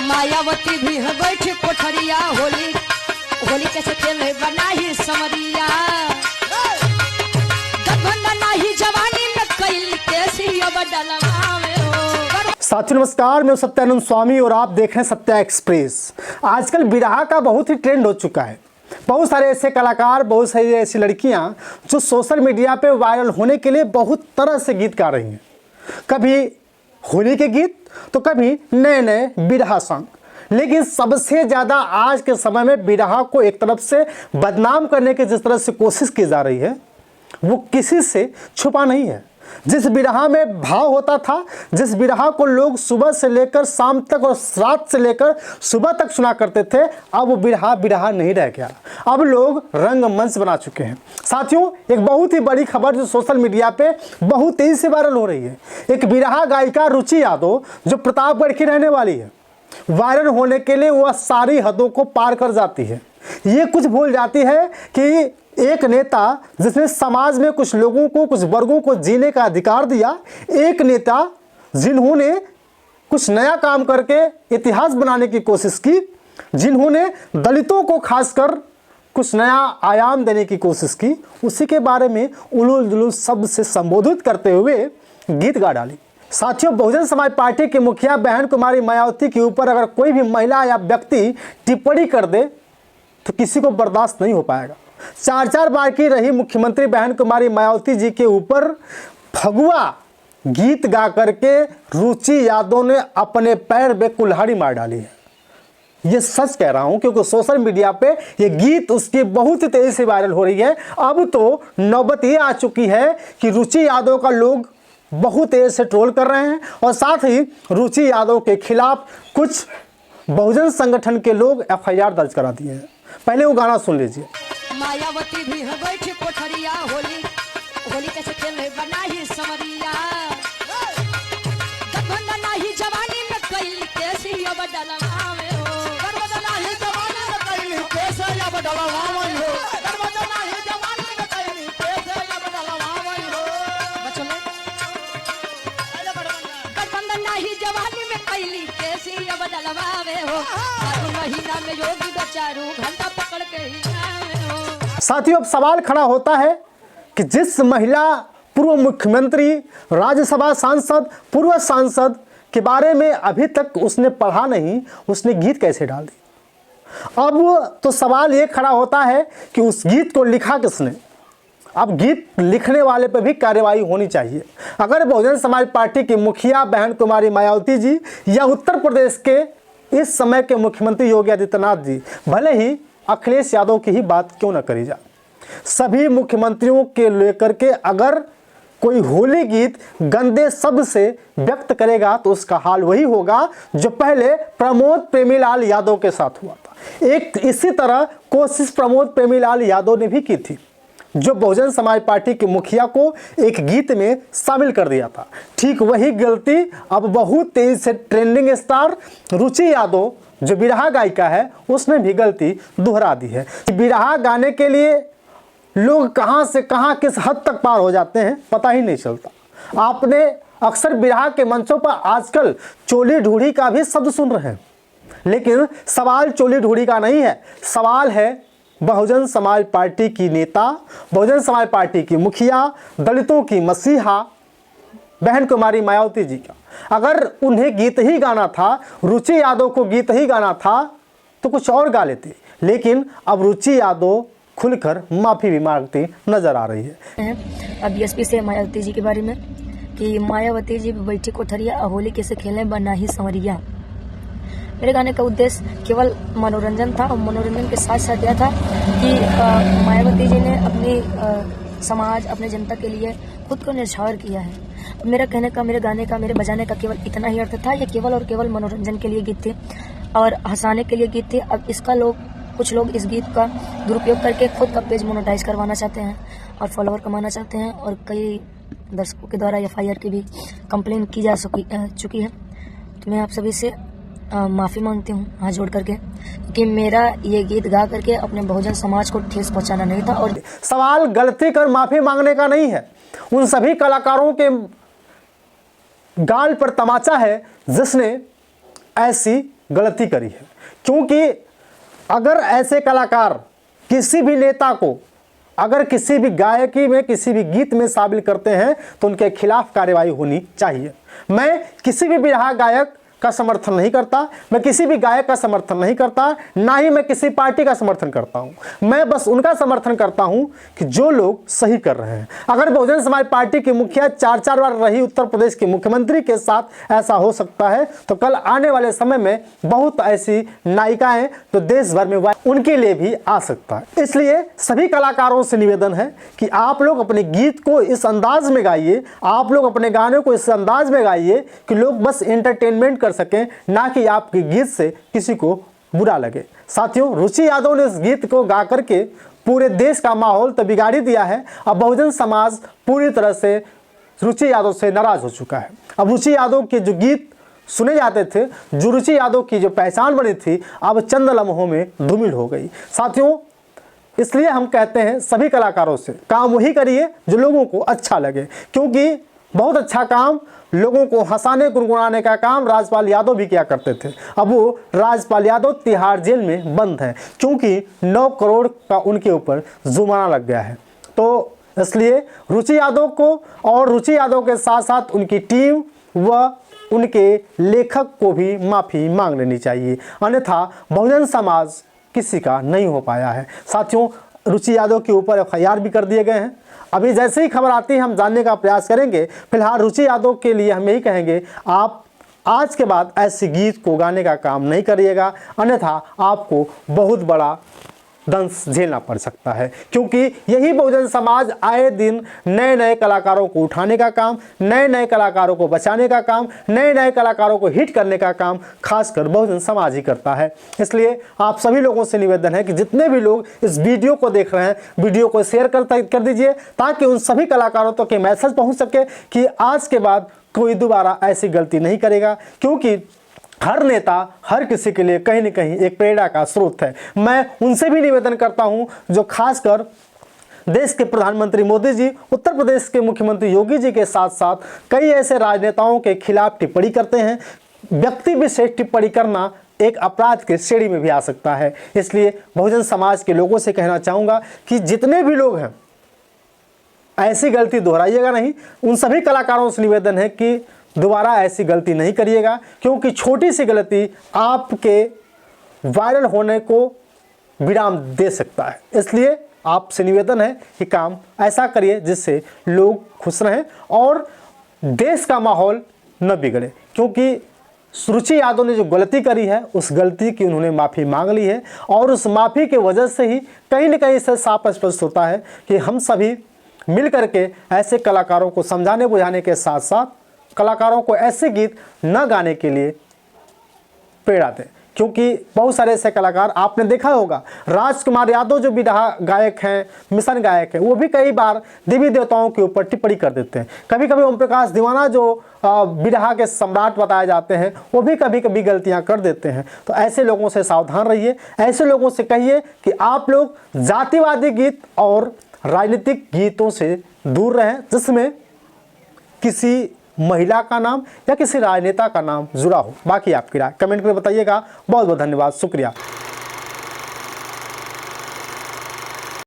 मायावती भी है बैठी कोठरिया होली होली कैसे खेले बना ही समरिया नहीं जवानी में कैल कैसी अब डलवावे हो। साथियों नमस्कार, मैं सत्यानंद स्वामी और आप देख रहे हैं सत्या एक्सप्रेस। आजकल बिरहा का बहुत ही ट्रेंड हो चुका है। बहुत सारे ऐसे कलाकार, बहुत सारी ऐसी लड़कियां जो सोशल मीडिया पे वायरल होने के लिए बहुत तरह से गीत गा रही हैं। कभी होली के गीत तो कभी नए नए बिरहा सॉन्ग। लेकिन सबसे ज़्यादा आज के समय में बिरहा को एक तरफ से बदनाम करने की जिस तरह से कोशिश की जा रही है वो किसी से छुपा नहीं है। जिस बिरहा में भाव होता था, जिस बिरहा को लोग सुबह से लेकर शाम तक और रात से लेकर सुबह तक सुना करते थे, अब वो बिरहा नहीं रह गया। अब लोग रंगमंच बना चुके हैं। साथियों, एक बहुत ही बड़ी खबर जो सोशल मीडिया पे बहुत तेजी से वायरल हो रही है। एक बिरहा गायिका रुचि यादव जो प्रतापगढ़ की रहने वाली है, वायरल होने के लिए वह सारी हदों को पार कर जाती है। ये कुछ भूल जाती है कि एक नेता जिसने समाज में कुछ लोगों को, कुछ वर्गों को जीने का अधिकार दिया, एक नेता जिन्होंने कुछ नया काम करके इतिहास बनाने की कोशिश की, जिन्होंने दलितों को खासकर कुछ नया आयाम देने की कोशिश की, उसी के बारे में उलूल जुलूल शब्द से संबोधित करते हुए गीत गा डाली। साथियों, बहुजन समाज पार्टी की मुखिया बहन कुमारी मायावती के ऊपर अगर कोई भी महिला या व्यक्ति टिप्पणी कर दे तो किसी को बर्दाश्त नहीं हो पाएगा। 4 बार की रही मुख्यमंत्री बहन कुमारी मायावती जी के ऊपर फगुआ गीत गा करके रुचि यादव ने अपने पैर में कुल्हाड़ी मार डाली है। ये सच कह रहा हूं क्योंकि सोशल मीडिया पे ये गीत उसकी बहुत तेजी से वायरल हो रही है। अब तो नौबत ये आ चुकी है कि रुचि यादव का लोग बहुत तेज से ट्रोल कर रहे हैं और साथ ही रुचि यादव के खिलाफ कुछ बहुजन संगठन के लोग FIR दर्ज करा दिए हैं। पहले वो गाना सुन लीजिए। मायावती भी है बैठी कोठरिया होली होली कैसे खेले बना ही समरिया नहीं जवानी में कैल कैसी अब डलवावे हो। नहीं जवानी में कैल कैसे अब डलवावे हो। नहीं जवानी में कैल कैसे अब डलवावे हो। नहीं जवानी में कैली कैसी अब डलवावे हो। महीना में योगी बेचारू घंटा पकड़ के ही आवे हो। साथियों, अब सवाल खड़ा होता है कि जिस महिला पूर्व मुख्यमंत्री, राज्यसभा सांसद, पूर्व सांसद के बारे में अभी तक उसने पढ़ा नहीं, उसने गीत कैसे डाल दी। अब तो सवाल ये खड़ा होता है कि उस गीत को लिखा किसने। अब गीत लिखने वाले पर भी कार्रवाई होनी चाहिए। अगर बहुजन समाज पार्टी की मुखिया बहन कुमारी मायावती जी या उत्तर प्रदेश के इस समय के मुख्यमंत्री योगी आदित्यनाथ जी, भले ही अखिलेश यादव की ही बात क्यों न करी जाए, सभी मुख्यमंत्रियों के लेकर के अगर कोई होली गीत गंदे शब्द से व्यक्त करेगा तो उसका हाल वही होगा जो पहले प्रमोद प्रेमीलाल यादव के साथ हुआ था। एक इसी तरह कोशिश प्रमोद प्रेमीलाल यादव ने भी की थी, जो बहुजन समाज पार्टी के मुखिया को एक गीत में शामिल कर दिया था। ठीक वही गलती अब बहुत तेजी से ट्रेंडिंग स्टार रुचि यादव जो बिरहा गायिका है उसने भी गलती दोहरा दी है। बिरहा गाने के लिए लोग कहां से कहां किस हद तक पार हो जाते हैं पता ही नहीं चलता। आपने अक्सर बिरहा के मंचों पर आजकल चोली ढूढ़ी का भी शब्द सुन रहे हैं, लेकिन सवाल चोली ढूढ़ी का नहीं है। सवाल है बहुजन समाज पार्टी की नेता, बहुजन समाज पार्टी की मुखिया, दलितों की मसीहा बहन कुमारी मायावती जी का। अगर उन्हें गीत ही गाना था, रुचि यादव को गीत ही गाना था तो कुछ और गा लेते, लेकिन अब रुचि यादव खुलकर माफी भी मांगती नजर आ रही है। अब एसपी से मायावती जी के बारे में कि मायावती जी बैठी कोठरिया होली कैसे खेले बना ही संवरिया। मेरे गाने का उद्देश्य केवल मनोरंजन था और मनोरंजन के साथ साथ यह था कि मायावती जी ने अपनी समाज, अपने जनता के लिए खुद को न्यौछावर किया है। मेरा कहने का, मेरे गाने का, मेरे बजाने का केवल इतना ही अर्थ था। ये केवल और केवल मनोरंजन के लिए गीत थे और हंसाने के लिए गीत थे। अब इसका कुछ लोग इस गीत का दुरुपयोग करके खुद का पेज मोनेटाइज करवाना चाहते हैं और फॉलोअर कमाना चाहते हैं और कई दर्शकों के द्वारा FIR की भी कंप्लेन की जा चुकी है। तो मैं आप सभी से माफ़ी मांगती हूँ हाथ जोड़ करके कि मेरा ये गीत गा करके अपने बहुजन समाज को ठेस पहुंचाना नहीं था। और सवाल गलती कर माफ़ी मांगने का नहीं है, उन सभी कलाकारों के गाल पर तमाचा है जिसने ऐसी गलती करी है, क्योंकि अगर ऐसे कलाकार किसी भी नेता को अगर किसी भी गायकी में किसी भी गीत में शामिल करते हैं तो उनके खिलाफ कार्रवाई होनी चाहिए। मैं किसी भी बिरहा गायक का समर्थन नहीं करता, मैं किसी भी गायक का समर्थन नहीं करता, ना ही मैं किसी पार्टी का समर्थन करता हूं। मैं बस उनका समर्थन करता हूं कि जो लोग सही कर रहे हैं। अगर बहुजन समाज पार्टी की मुखिया 4 बार रही उत्तर प्रदेश के मुख्यमंत्री के साथ ऐसा हो सकता है, तो कल आने वाले समय में बहुत ऐसी नायिकाएं जो देश भर में उनके लिए भी आ सकता है। इसलिए सभी कलाकारों से निवेदन है कि आप लोग अपने गीत को इस अंदाज में गाइए, आप लोग अपने गाने को इस अंदाज में गाइए कि लोग बस एंटरटेनमेंट कर सकें, ना कि आपके गीत से किसी को बुरा लगे। साथियों, रुचि यादव ने इस गीत को गा करके पूरे देश का माहौल तो बिगाड़ ही दिया है। अब बहुजन समाज पूरी तरह से रुचि यादव से नाराज हो चुका है। अब रुचि यादव के जो गीत सुने जाते थे, जो रुचि यादव की जो पहचान बनी थी, अब चंद लम्हों में धूमिल हो गई। साथियों, इसलिए हम कहते हैं सभी कलाकारों से काम वही करिए जो लोगों को अच्छा लगे, क्योंकि बहुत अच्छा काम, लोगों को हंसाने गुनगुनाने का काम राजपाल यादव भी किया करते थे। अब वो राजपाल यादव तिहाड़ जेल में बंद है, क्योंकि 9 करोड़ का उनके ऊपर जुर्माना लग गया है। तो इसलिए रुचि यादव को और रुचि यादव के साथ साथ उनकी टीम व उनके लेखक को भी माफ़ी मांग लेनी चाहिए, अन्यथा बहुजन समाज किसी का नहीं हो पाया है। साथियों, रुचि यादव के ऊपर FIR भी कर दिए गए हैं। अभी जैसे ही खबर आती है हम जानने का प्रयास करेंगे। फिलहाल रुचि यादव के लिए हम यही कहेंगे, आप आज के बाद ऐसे गीत को गाने का काम नहीं करिएगा, अन्यथा आपको बहुत बड़ा दंश झेलना पड़ सकता है, क्योंकि यही बहुजन समाज आए दिन नए नए कलाकारों को उठाने का काम, नए नए कलाकारों को बचाने का काम, नए नए कलाकारों को हिट करने का काम खासकर बहुजन समाज ही करता है। इसलिए आप सभी लोगों से निवेदन है कि जितने भी लोग इस वीडियो को देख रहे हैं, वीडियो को शेयर कर दीजिए, ताकि उन सभी कलाकारों तक के मैसेज पहुँच सके कि आज के बाद कोई दोबारा ऐसी गलती नहीं करेगा, क्योंकि हर नेता हर किसी के लिए कहीं न कहीं एक प्रेरणा का स्रोत है। मैं उनसे भी निवेदन करता हूं जो खासकर देश के प्रधानमंत्री मोदी जी, उत्तर प्रदेश के मुख्यमंत्री योगी जी के साथ साथ कई ऐसे राजनेताओं के खिलाफ टिप्पणी करते हैं। व्यक्ति विशेष टिप्पणी करना एक अपराध के श्रेणी में भी आ सकता है। इसलिए बहुजन समाज के लोगों से कहना चाहूँगा कि जितने भी लोग हैं ऐसी गलती दोहराइएगा नहीं। उन सभी कलाकारों से निवेदन है कि दोबारा ऐसी गलती नहीं करिएगा, क्योंकि छोटी सी गलती आपके वायरल होने को विराम दे सकता है। इसलिए आपसे निवेदन है कि काम ऐसा करिए जिससे लोग खुश रहें और देश का माहौल न बिगड़े, क्योंकि रुचि यादव ने जो गलती करी है उस गलती की उन्होंने माफ़ी मांग ली है, और उस माफ़ी के वजह से ही कहीं न कहीं इससे साफ स्पष्ट होता है कि हम सभी मिल करके ऐसे कलाकारों को समझाने बुझाने के साथ साथ कलाकारों को ऐसे गीत न गाने के लिए प्रेरणा दें, क्योंकि बहुत सारे ऐसे कलाकार आपने देखा होगा। राजकुमार यादव जो बिरहा गायक हैं, मिशन गायक हैं, वो भी कई बार देवी देवताओं के ऊपर टिप्पणी कर देते हैं। कभी कभी ओम प्रकाश दीवाना जो बिरहा के सम्राट बताए जाते हैं, वो भी कभी कभी गलतियां कर देते हैं। तो ऐसे लोगों से सावधान रहिए। ऐसे लोगों से कहिए कि आप लोग जातिवादी गीत और राजनीतिक गीतों से दूर रहें, जिसमें किसी महिला का नाम या किसी राजनेता का नाम जुड़ा हो। बाकी आपकी राय कमेंट में बताइएगा। बहुत बहुत धन्यवाद, शुक्रिया।